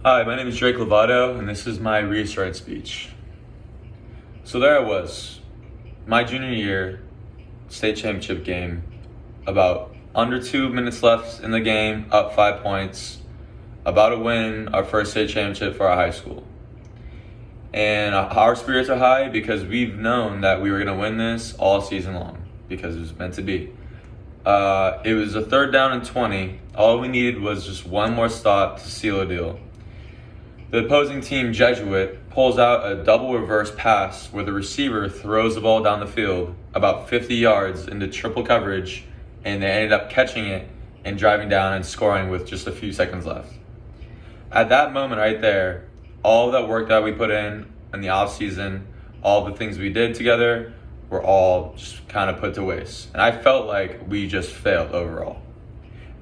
Hi, my name is Drake Lovato, and this is my restart speech. So there I was, my junior year, state championship game, about under 2 minutes left in the game, up 5 points, about to win our first state championship for our high school. And our spirits are high because we've known that we were going to win this all season long because it was meant to be. It was a 3rd down and 20. All we needed was just one more stop to seal a deal. The opposing team, Jesuit, pulls out a double reverse pass where the receiver throws the ball down the field about 50 yards into triple coverage, and they ended up catching it and driving down and scoring with just a few seconds left. At that moment right there, all that work that we put in the off season, all the things we did together were all just kind of put to waste. And I felt like we just failed overall.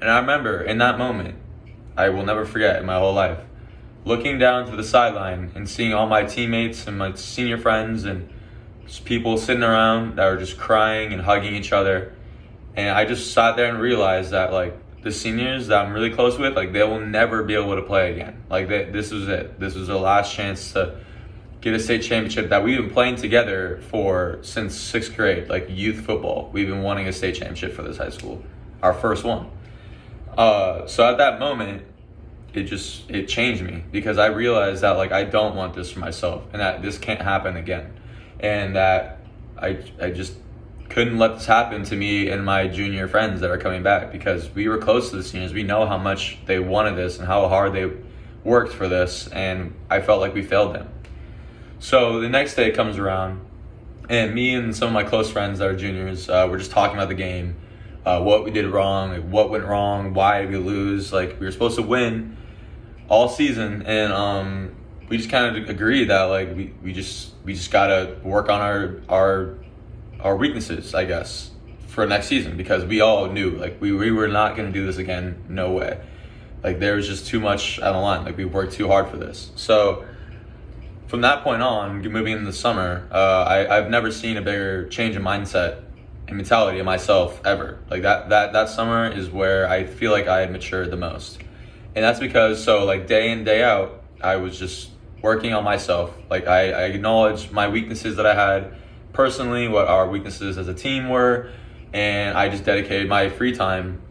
And I remember in that moment, I will never forget in my whole life, looking down to the sideline and seeing all my teammates and my senior friends and just people sitting around that were just crying and hugging each other. And I just sat there and realized that the seniors that I'm really close with, they will never be able to play again. This was it. This was the last chance to get a state championship that we've been playing together for since 6th grade, youth football. We've been wanting a state championship for this high school, our first one. So at that moment, it changed me because I realized that I don't want this for myself and that this can't happen again, and that I just couldn't let this happen to me and my junior friends that are coming back because we were close to the seniors. We know how much they wanted this and how hard they worked for this, and I felt like we failed them. So the next day comes around, and me and some of my close friends that are juniors, we're just talking about the game, what we did wrong, what went wrong, why did we lose. We were supposed to win all season, and we just kind of agreed that we just gotta work on our weaknesses, I guess, for next season, because we all knew we were not gonna do this again. No way. There was just too much on the line. We worked too hard for this. So from that point on, moving into the summer, I've never seen a bigger change in mindset and mentality in myself ever. That summer is where I feel like I matured the most. And that's because, day in, day out, I was just working on myself. I acknowledged my weaknesses that I had personally, what our weaknesses as a team were, and I just dedicated my free time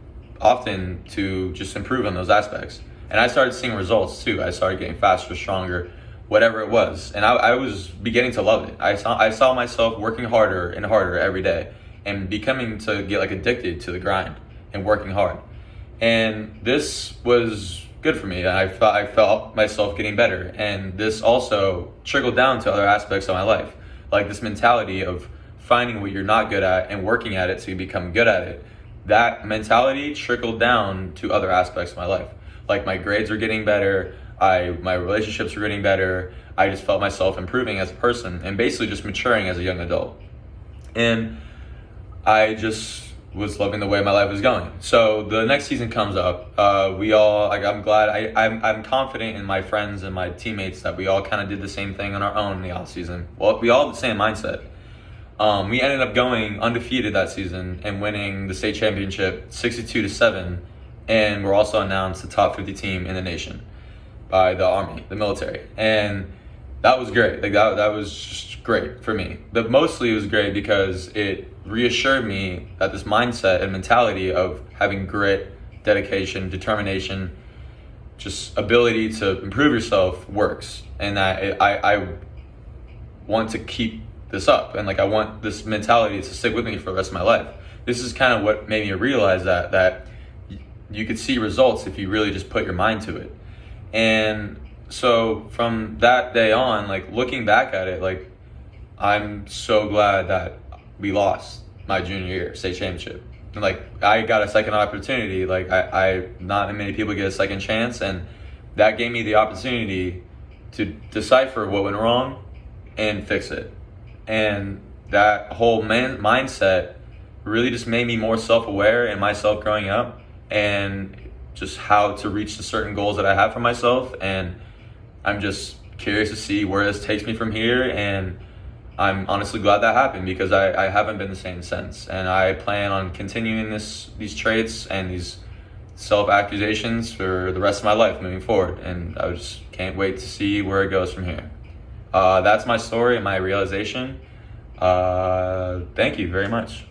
often to just improve on those aspects. And I started seeing results too. I started getting faster, stronger, whatever it was. And I was beginning to love it. I saw myself working harder and harder every day and becoming to get addicted to the grind and working hard. And this was good for me, and I felt myself getting better. And this also trickled down to other aspects of my life, this mentality of finding what you're not good at and working at it to become good at it. That mentality trickled down to other aspects of my life. My grades were getting better, my relationships were getting better. I just felt myself improving as a person and basically just maturing as a young adult. And I just was loving the way my life was going. So the next season comes up. I'm glad, I'm confident in my friends and my teammates that we all kind of did the same thing on our own in the off season. Well, we all had the same mindset. We ended up going undefeated that season and winning the state championship 62-7, and we're also announced the top 50 team in the nation by the Army, the military. And that was great. That was just great for me. But mostly it was great because it reassured me that this mindset and mentality of having grit, dedication, determination, just ability to improve yourself works, and that I want to keep this up, and I want this mentality to stick with me for the rest of my life. This is kind of what made me realize that you could see results if you really just put your mind to it. And so from that day on, looking back at it, I'm so glad that we lost my junior year state championship. And I got a second opportunity. I not many people get a second chance, and that gave me the opportunity to decipher what went wrong and fix it. And that whole mindset really just made me more self-aware in myself growing up, and just how to reach the certain goals that I have for myself. And I'm just curious to see where this takes me from here, and I'm honestly glad that happened because I haven't been the same since, and I plan on continuing these traits and these self-accusations for the rest of my life moving forward, and I just can't wait to see where it goes from here. That's my story and my realization. Thank you very much.